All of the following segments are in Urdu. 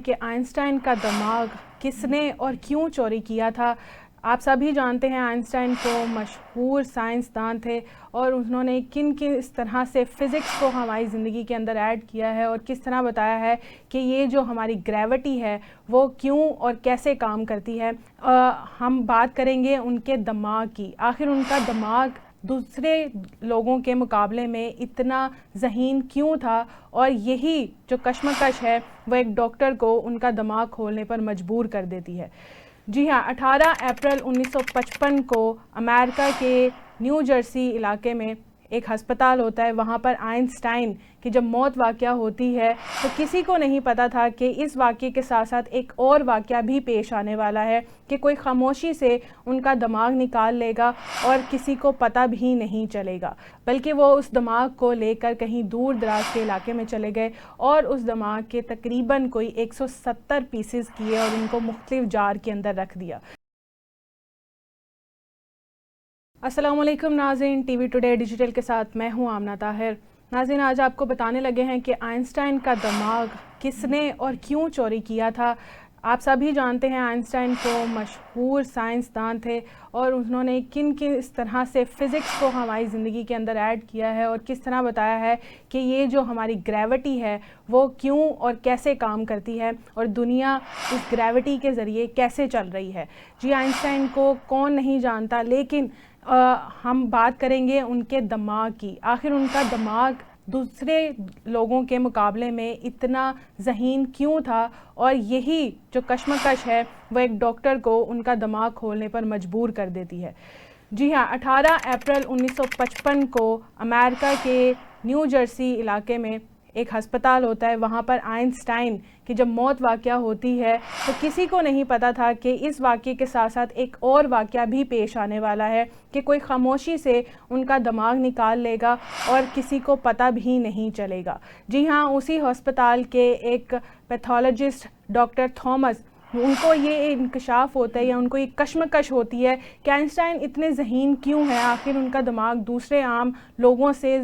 کہ آئنسٹائن کا دماغ کس نے اور کیوں چوری کیا تھا۔ آپ سبھی جانتے ہیں آئنسٹائن کو مشہور سائنسدان تھے اور انہوں نے کس طرح سے فزکس کو ہماری زندگی کے اندر ایڈ کیا ہے اور کس طرح بتایا ہے کہ یہ جو ہماری گریوٹی ہے وہ کیوں اور کیسے کام کرتی ہے۔ ہم بات کریں گے ان کے دماغ کی، آخر ان کا دماغ دوسرے لوگوں کے مقابلے میں اتنا ذہین کیوں تھا، اور یہی جو کشمکش ہے وہ ایک ڈاکٹر کو ان کا دماغ کھولنے پر مجبور کر دیتی ہے۔ جی ہاں، 18 اپریل 1955 کو امریکہ کے نیو جرسی علاقے میں ایک ہسپتال ہوتا ہے، وہاں پر آئنسٹائن کی جب موت واقعہ ہوتی ہے تو کسی کو نہیں پتا تھا کہ اس واقعے کے ساتھ ساتھ ایک اور واقعہ بھی پیش آنے والا ہے، کہ کوئی خاموشی سے ان کا دماغ نکال لے گا اور کسی کو پتہ بھی نہیں چلے گا، بلکہ وہ اس دماغ کو لے کر کہیں دور دراز کے علاقے میں چلے گئے اور اس دماغ کے تقریباً کوئی 170 پیسز کیے اور ان کو مختلف جار کے اندر رکھ دیا۔ السلام علیکم ناظرین، ٹی وی ٹوڈے ڈیجیٹل کے ساتھ میں ہوں آمنہ طاہر۔ ناظرین، آج آپ کو بتانے لگے ہیں کہ آئنسٹائن کا دماغ کس نے اور کیوں چوری کیا تھا۔ آپ سبھی جانتے ہیں آئنسٹائن کو مشہور سائنسدان تھے اور انہوں نے کس طرح سے فزکس کو ہماری زندگی کے اندر ایڈ کیا ہے اور کس طرح بتایا ہے کہ یہ جو ہماری گریوٹی ہے وہ کیوں اور کیسے کام کرتی ہے اور دنیا اس گریوٹی کے ذریعے کیسے چل رہی ہے۔ جی، آئنسٹائن کو کون نہیں جانتا، لیکن ہم بات کریں گے ان کے دماغ کی، آخر ان کا دماغ دوسرے لوگوں کے مقابلے میں اتنا ذہین کیوں تھا، اور یہی جو کشمکش ہے وہ ایک ڈاکٹر کو ان کا دماغ کھولنے پر مجبور کر دیتی ہے۔ جی ہاں، 18 اپریل 1955 کو امریکہ کے نیو جرسی علاقے میں ایک ہسپتال ہوتا ہے، وہاں پر آئنسٹائن کی جب موت واقعہ ہوتی ہے تو کسی کو نہیں پتا تھا کہ اس واقعے کے ساتھ ساتھ ایک اور واقعہ بھی پیش آنے والا ہے، کہ کوئی خاموشی سے ان کا دماغ نکال لے گا اور کسی کو پتہ بھی نہیں چلے گا۔ جی ہاں، اسی ہسپتال کے ایک پیتھولوجسٹ ڈاکٹر تھامس، ان کو یہ انکشاف ہوتا ہے یا ان کو یہ کشمکش ہوتی ہے کہ آئنسٹائن اتنے ذہین کیوں ہیں، آخر ان کا دماغ دوسرے عام لوگوں سے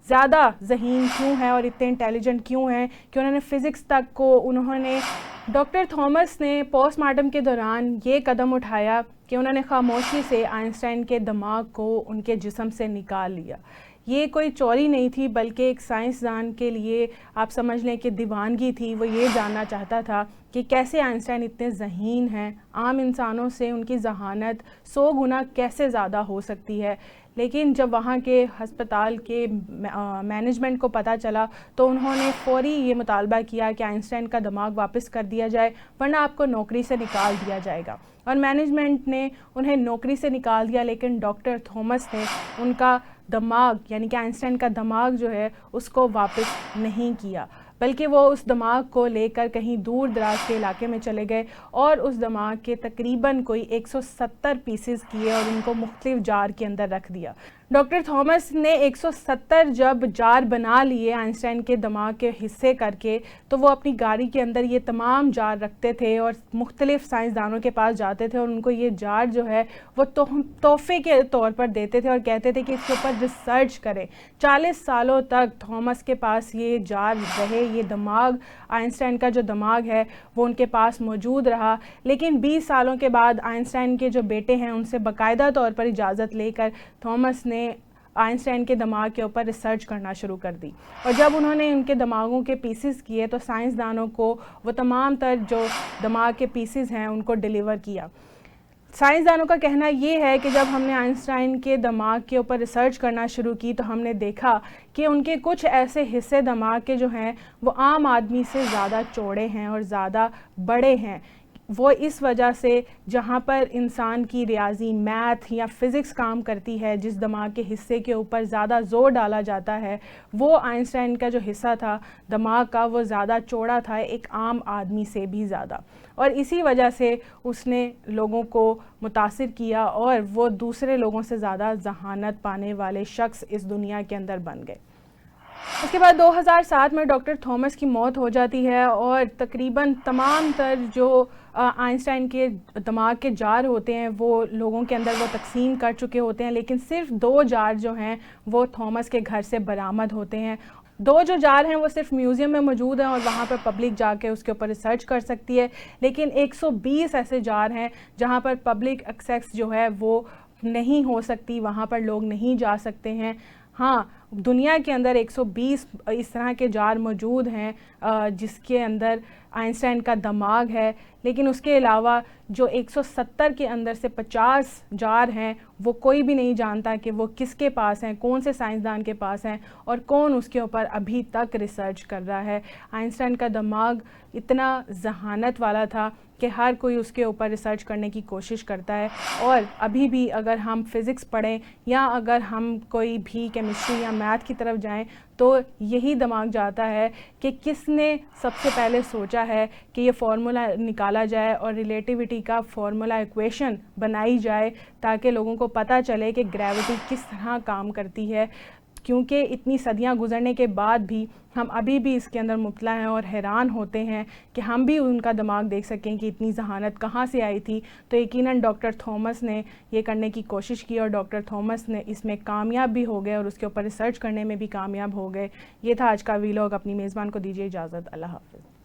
زیادہ ذہین کیوں ہے اور اتنے انٹیلیجنٹ کیوں ہیں کہ انہوں نے فزکس تک کو ڈاکٹر تھامس نے پوسٹ مارٹم کے دوران یہ قدم اٹھایا کہ انہوں نے خاموشی سے آئنسٹائن کے دماغ کو ان کے جسم سے نکال لیا۔ یہ کوئی چوری نہیں تھی، بلکہ ایک سائنسدان کے لیے آپ سمجھ لیں کہ دیوانگی تھی۔ وہ یہ جاننا چاہتا تھا کہ کیسے آئنسٹائن اتنے ذہین ہیں، عام انسانوں سے ان کی ذہانت 100 گنا کیسے زیادہ ہو سکتی ہے۔ لیکن جب وہاں کے ہسپتال کے مینجمنٹ کو پتہ چلا تو انہوں نے فوری یہ مطالبہ کیا کہ آئنسٹائن کا دماغ واپس کر دیا جائے، ورنہ آپ کو نوکری سے نکال دیا جائے گا۔ اور مینجمنٹ نے انہیں نوکری سے نکال دیا، لیکن ڈاکٹر تھامس نے ان کا دماغ یعنی کہ آئنسٹائن کا دماغ جو ہے اس کو واپس نہیں کیا، بلکہ وہ اس دماغ کو لے کر کہیں دور دراز کے علاقے میں چلے گئے اور اس دماغ کے تقریباً کوئی 170 پیسز کیے اور ان کو مختلف جار کے اندر رکھ دیا۔ ڈاکٹر تھامس نے 170 جب جار بنا لیے آئنسٹائن کے دماغ کے حصے کر کے، تو وہ اپنی گاڑی کے اندر یہ تمام جار رکھتے تھے اور مختلف سائنسدانوں کے پاس جاتے تھے اور ان کو یہ جار جو ہے وہ تحفے کے طور پر دیتے تھے اور کہتے تھے کہ اس کے اوپر ریسرچ کریں۔ 40 سالوں تک تھامس کے پاس یہ جار رہے، یہ دماغ آئنسٹائن کا جو دماغ ہے وہ ان کے پاس موجود رہا، لیکن 20 سالوں کے بعد آئنسٹائن کے جو بیٹے ہیں ان سے باقاعدہ طور پر اجازت لے کر تھامس نے آئنسٹائن کے دماغ کے اوپر ریسرچ کرنا شروع کر دی، اور جب انہوں نے ان کے دماغوں کے پیسز کیے تو سائنسدانوں کو وہ تمام تر جو دماغ کے پیسز ہیں ان کو ڈیلیور کیا۔ سائنسدانوں کا کہنا یہ ہے کہ جب ہم نے آئنسٹائن کے دماغ کے اوپر ریسرچ کرنا شروع کی تو ہم نے دیکھا کہ ان کے کچھ ایسے حصے دماغ کے جو ہیں وہ عام آدمی سے زیادہ چوڑے ہیں اور زیادہ بڑے ہیں۔ وہ اس وجہ سے جہاں پر انسان کی ریاضی، میتھ یا فزکس کام کرتی ہے، جس دماغ کے حصے کے اوپر زیادہ زور ڈالا جاتا ہے، وہ آئنسٹائن کا جو حصہ تھا دماغ کا وہ زیادہ چوڑا تھا، ایک عام آدمی سے بھی زیادہ، اور اسی وجہ سے اس نے لوگوں کو متاثر کیا اور وہ دوسرے لوگوں سے زیادہ ذہانت پانے والے شخص اس دنیا کے اندر بن گئے۔ اس کے بعد 2007 میں ڈاکٹر تھامس کی موت ہو جاتی ہے اور تقریباً تمام تر جو آئنسٹائن کے دماغ کے جار ہوتے ہیں وہ لوگوں کے اندر وہ تقسیم کر چکے ہوتے ہیں، لیکن صرف 2 جار جو ہیں وہ تھامس کے گھر سے برآمد ہوتے ہیں۔ دو جو جار ہیں وہ صرف میوزیم میں موجود ہیں اور وہاں پر پبلک جا کے اس کے اوپر ریسرچ کر سکتی ہے، لیکن 120 ایسے جار ہیں جہاں پر پبلک ایکسیس جو ہے وہ نہیں ہو سکتی، وہاں پر لوگ نہیں جا سکتے ہیں۔ ہاں، دنیا کے اندر 120 اس طرح کے جار موجود ہیں جس کے اندر آئنسٹائن کا دماغ ہے، لیکن اس کے علاوہ جو 170 کے اندر سے 50 جار ہیں وہ کوئی بھی نہیں جانتا کہ وہ کس کے پاس ہیں، کون سے سائنسدان کے پاس ہیں اور کون اس کے اوپر ابھی تک ریسرچ کر رہا ہے۔ آئنسٹائن کا دماغ اتنا ذہانت والا تھا کہ ہر کوئی اس کے اوپر ریسرچ کرنے کی کوشش کرتا ہے، اور ابھی بھی اگر ہم فزکس پڑھیں یا اگر ہم کوئی بھی کیمسٹری یا میتھ کی طرف جائیں تو یہی دماغ جاتا ہے کہ کس نے سب سے پہلے سوچا ہے کہ یہ فارمولا نکالا جائے اور ریلیٹیوٹی کا فارمولا ایکویشن بنائی جائے تاکہ لوگوں کو پتہ چلے کہ گریوٹی کس طرح کام کرتی ہے، کیونکہ اتنی صدیاں گزرنے کے بعد بھی ہم ابھی بھی اس کے اندر مبتلا ہیں اور حیران ہوتے ہیں کہ ہم بھی ان کا دماغ دیکھ سکیں کہ اتنی ذہانت کہاں سے آئی تھی۔ تو یقیناً ڈاکٹر تھامس نے یہ کرنے کی کوشش کی اور ڈاکٹر تھامس نے اس میں کامیاب بھی ہو گئے اور اس کے اوپر ریسرچ کرنے میں بھی کامیاب ہو گئے۔ یہ تھا آج کا ویلاگ۔ اپنی میزبان کو دیجیے اجازت۔ اللہ حافظ۔